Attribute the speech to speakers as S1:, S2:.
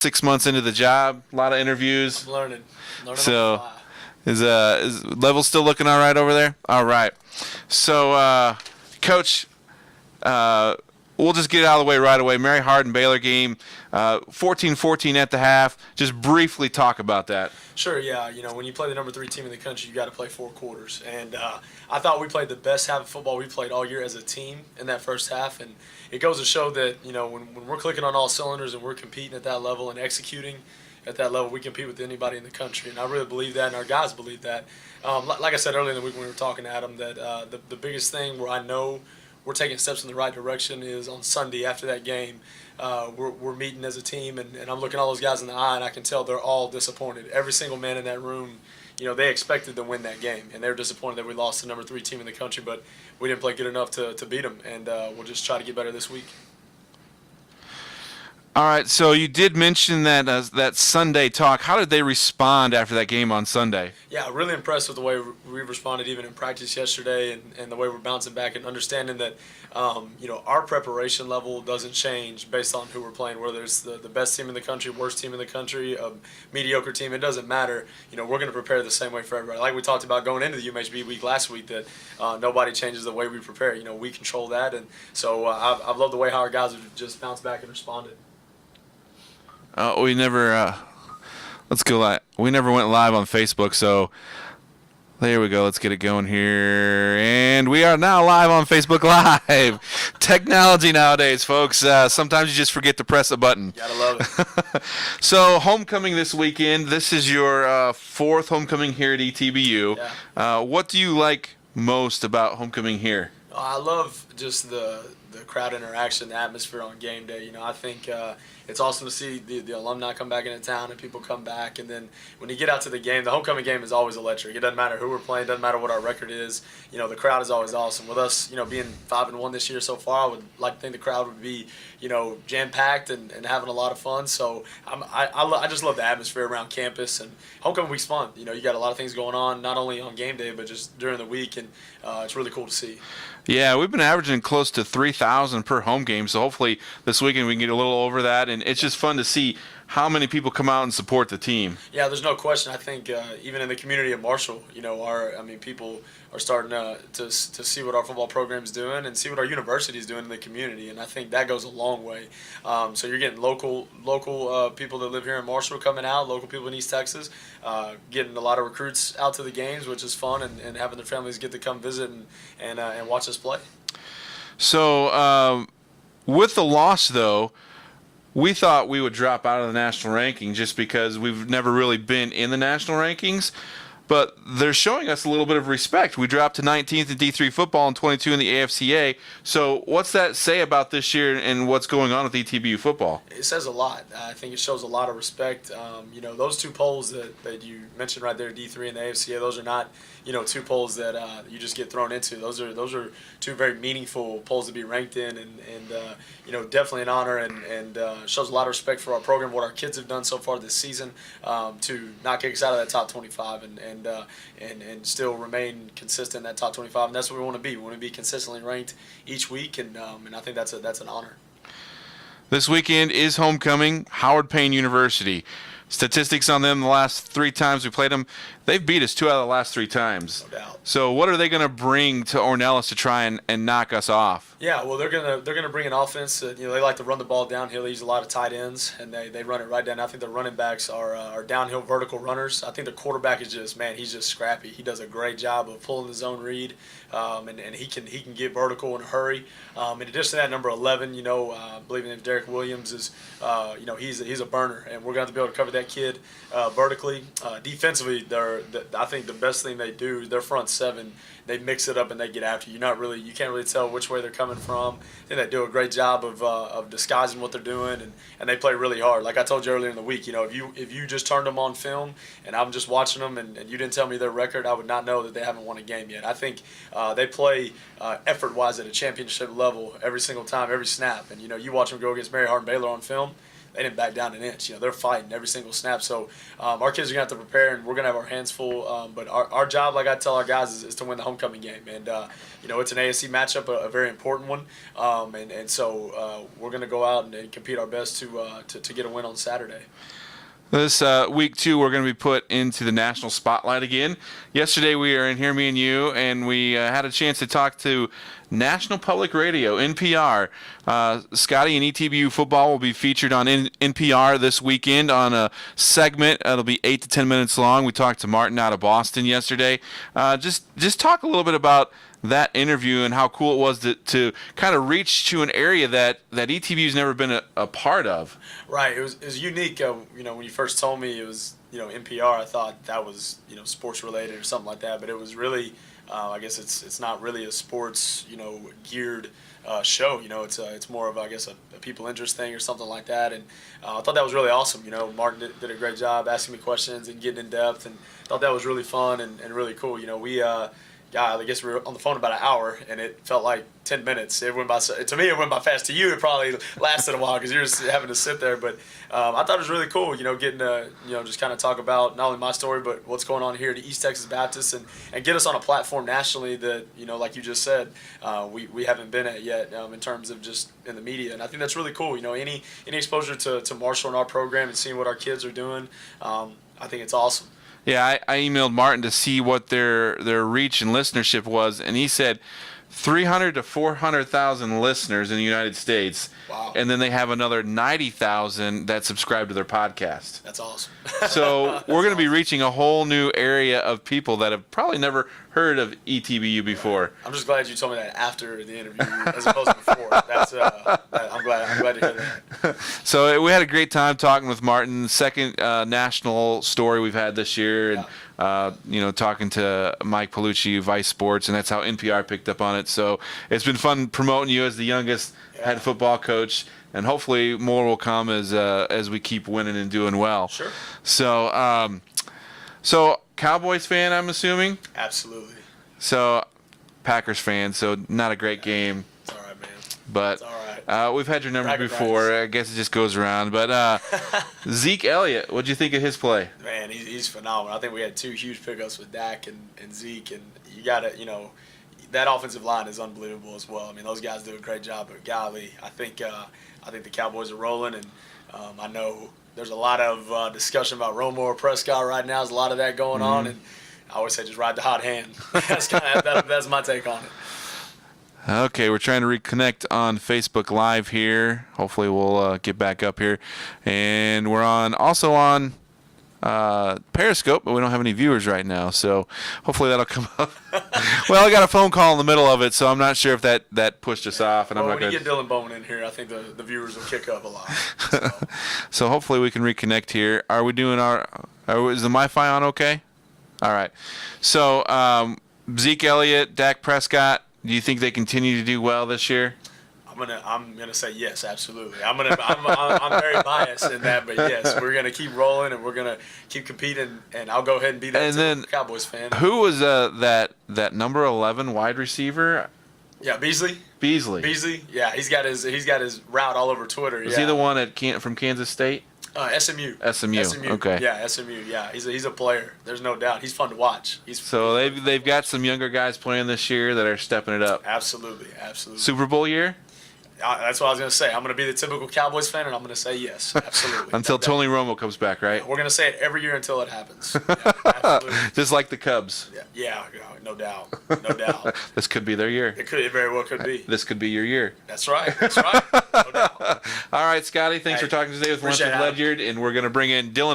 S1: 6 months into the job, a lot of interviews.
S2: I'm learning.
S1: So is level still looking all right over there? All right. So, Coach, we'll just get it out of the way right away. Mary Hardin Baylor game, 14-14 at the half. Just briefly talk about that.
S2: Sure, yeah. When you play the number 3 team in the country, you got to play 4 quarters. And I thought we played the best half of football we played all year as a team in that first half. And it goes to show that, when we're clicking on all cylinders and we're competing at that level and executing at that level, we compete with anybody in the country. And I really believe that, and our guys believe that. Like I said earlier in the week when we were talking to Adam, that the biggest thing where I know we're taking steps in the right direction is on Sunday after that game. We're meeting as a team, and I'm looking all those guys in the eye, and I can tell they're all disappointed. Every single man in that room, they expected to win that game, and they're disappointed that we lost the number 3 team in the country, but we didn't play good enough to beat them, and we'll just try to get better this week.
S1: All right, so you did mention that Sunday talk. How did they respond after that game on Sunday?
S2: Yeah, really impressed with the way we responded even in practice yesterday, and the way we're bouncing back and understanding that our preparation level doesn't change based on who we're playing, whether it's the best team in the country, worst team in the country, a mediocre team. It doesn't matter. We're going to prepare the same way for everybody. Like we talked about going into the UMHB week last week, that nobody changes the way we prepare. We control that, and so I've loved the way how our guys have just bounced back and responded.
S1: We never. Let's go live. We never went live on Facebook, so there we go. Let's get it going here, and we are now live on Facebook Live. Technology nowadays, folks. Sometimes you just forget to press a button.
S2: Gotta love it.
S1: So, homecoming this weekend. This is your 4th homecoming here at ETBU.
S2: Yeah.
S1: What do you like most about homecoming here?
S2: I love just the crowd interaction, the atmosphere on game day. I think it's awesome to see the alumni come back into town and people come back. And then when you get out to the game, the homecoming game is always electric. It doesn't matter who we're playing, doesn't matter what our record is. The crowd is always awesome. With us, being 5-1 this year so far, I would like to think the crowd would be, jam-packed and having a lot of fun. So I just love the atmosphere around campus. And homecoming week's fun. You got a lot of things going on, not only on game day, but just during the week. And it's really cool to see.
S1: Yeah, we've been averaging close to 3,000 per home game, so hopefully this weekend we can get a little over that, and it's just fun to see how many people come out and support the team.
S2: Yeah, there's no question. I think even in the community of Marshall, people are starting to see what our football program's doing and see what our university is doing in the community, and I think that goes a long way. So you're getting local people that live here in Marshall coming out, local people in East Texas, getting a lot of recruits out to the games, which is fun, and having their families get to come visit and watch us play.
S1: So with the loss, though, we thought we would drop out of the national ranking just because we've never really been in the national rankings. But they're showing us a little bit of respect. We dropped to 19th in D3 football and 22 in the AFCA. So what's that say about this year and what's going on with ETBU football?
S2: It says a lot. I think it shows a lot of respect. Those 2 polls that you mentioned right there, D3 and the AFCA, those are not, 2 polls that you just get thrown into. Those are 2 very meaningful polls to be ranked in, and definitely an honor, and shows a lot of respect for our program, what our kids have done so far this season, to not kick us out of that top 25 and still remain consistent in that top 25. And that's what we want to be. We want to be consistently ranked each week, and I think that's an honor.
S1: This weekend is homecoming, Howard Payne University. Statistics on them the last 3 times we played them, they've beat us 2 out of the last 3 times.
S2: No doubt.
S1: So what are they going to bring to Ornelas to try and knock us off?
S2: Yeah, well, they're gonna bring an offense. They like to run the ball downhill. They use a lot of tight ends, and they run it right down. I think the running backs are downhill vertical runners. I think the quarterback is he's just scrappy. He does a great job of pulling the zone read, and he can get vertical in a hurry. In addition to that, number 11, I believe his name is Derek Williams, is he's a burner, and we're going to be able to cover that kid vertically. Defensively, I think the best thing they do, their front 7, they mix it up and they get after you. You can't really tell which way they're coming from. I think they do a great job of disguising what they're doing, and they play really hard. Like I told you earlier in the week, if you just turned them on film and I'm just watching them and you didn't tell me their record, I would not know that they haven't won a game yet. I think they play effort-wise at a championship level every single time, every snap. And you watch them go against Mary Hardin Baylor on film. they didn't back down an inch. They're fighting every single snap. So our kids are going to have to prepare, and we're going to have our hands full. But our job, like I tell our guys, is to win the homecoming game. And, it's an ASC matchup, a very important one. So we're going to go out and compete our best to get a win on Saturday.
S1: This week, too, we're going to be put into the national spotlight again. Yesterday, we were in here, me and you, and we had a chance to talk to National Public Radio, NPR. Scotty and ETBU football will be featured on NPR this weekend on a segment. It'll be 8 to 10 minutes long. We talked to Martin out of Boston yesterday. Just talk a little bit about that interview and how cool it was to kind of reach to an area that ETBU's never been a part of.
S2: Right. It was unique. When you first told me it was, NPR, I thought that was, sports related or something like that. But it was really, I guess it's not really a sports, geared show. It's more of, I guess, a people interest thing or something like that. And I thought that was really awesome. Martin did a great job asking me questions and getting in depth, and thought that was really fun and really cool. I guess we were on the phone about an hour, and it felt like 10 minutes. It went by. To me, it went by fast. To you, it probably lasted a while because you're just having to sit there. But I thought it was really cool, getting to, just kind of talk about not only my story, but what's going on here at East Texas Baptist, and get us on a platform nationally that, like you just said, we haven't been at yet in terms of just in the media. And I think that's really cool. Any exposure to Marshall and our program and seeing what our kids are doing, I think it's awesome.
S1: Yeah, I emailed Martin to see what their reach and listenership was, and he said 300 to 400,000 listeners in the United States.
S2: Wow.
S1: And then they have another 90,000 that subscribe to their podcast.
S2: That's awesome.
S1: So we're going to be reaching a whole new area of people that have probably never heard of ETBU before.
S2: Right. I'm just glad you told me that after the interview as opposed to before. I'm glad to hear that.
S1: So we had a great time talking with Martin. Second national story we've had this year, and talking to Mike Palucci, Vice Sports, and that's how NPR picked up on it. So it's been fun promoting you as the youngest head football coach, and hopefully more will come as we keep winning and doing well.
S2: Sure.
S1: So Cowboys fan, I'm assuming?
S2: Absolutely.
S1: So Packers fan, so not a great game.
S2: It's all right, man.
S1: But
S2: it's all right.
S1: We've had your number before. I guess it just goes around. But Zeke Elliott, what'd you think of his play?
S2: Man, he's phenomenal. I think we had two huge pickups with Dak and Zeke, and you got to, that offensive line is unbelievable as well. I mean, those guys do a great job. But golly, I think the Cowboys are rolling, and I know there's a lot of discussion about Romo or Prescott right now. There's a lot of that going on, and I always say just ride the hot hand. That's my take on it.
S1: Okay, we're trying to reconnect on Facebook Live here. Hopefully we'll get back up here. And we're also on Periscope, but we don't have any viewers right now, so hopefully that'll come up. Well, I got a phone call in the middle of it, so I'm not sure if that pushed us off. And
S2: when you get Dylan Bowman in here, I think the viewers will kick up a lot.
S1: So hopefully we can reconnect here. Are we doing is the MiFi on okay? All right. So Zeke Elliott, Dak Prescott, do you think they continue to do well this year?
S2: I'm gonna say yes, absolutely. I'm very biased in that, but yes, we're gonna keep rolling and we're gonna keep competing, and I'll go ahead and be that Cowboys fan.
S1: Who was that number 11 wide receiver?
S2: Yeah, Beasley. Yeah, he's got his route all over Twitter.
S1: Is he the one from Kansas State?
S2: SMU.
S1: Okay.
S2: Yeah, SMU. Yeah, he's a player. There's no doubt. He's fun to watch.
S1: So they've got some younger guys playing this year that are stepping it up.
S2: Absolutely.
S1: Super Bowl year?
S2: That's what I was going to say. I'm going to be the typical Cowboys fan, and I'm going to say yes, absolutely.
S1: Until Tony Romo comes back, right?
S2: We're going to say it every year until it happens. Yeah, absolutely.
S1: Just like the Cubs.
S2: Yeah, no doubt. No doubt.
S1: This could be their year.
S2: It very well could be.
S1: This could be your year.
S2: That's right. No doubt.
S1: All right, Scotty, thanks for talking today with Ledyard, and we're going to bring in Dylan.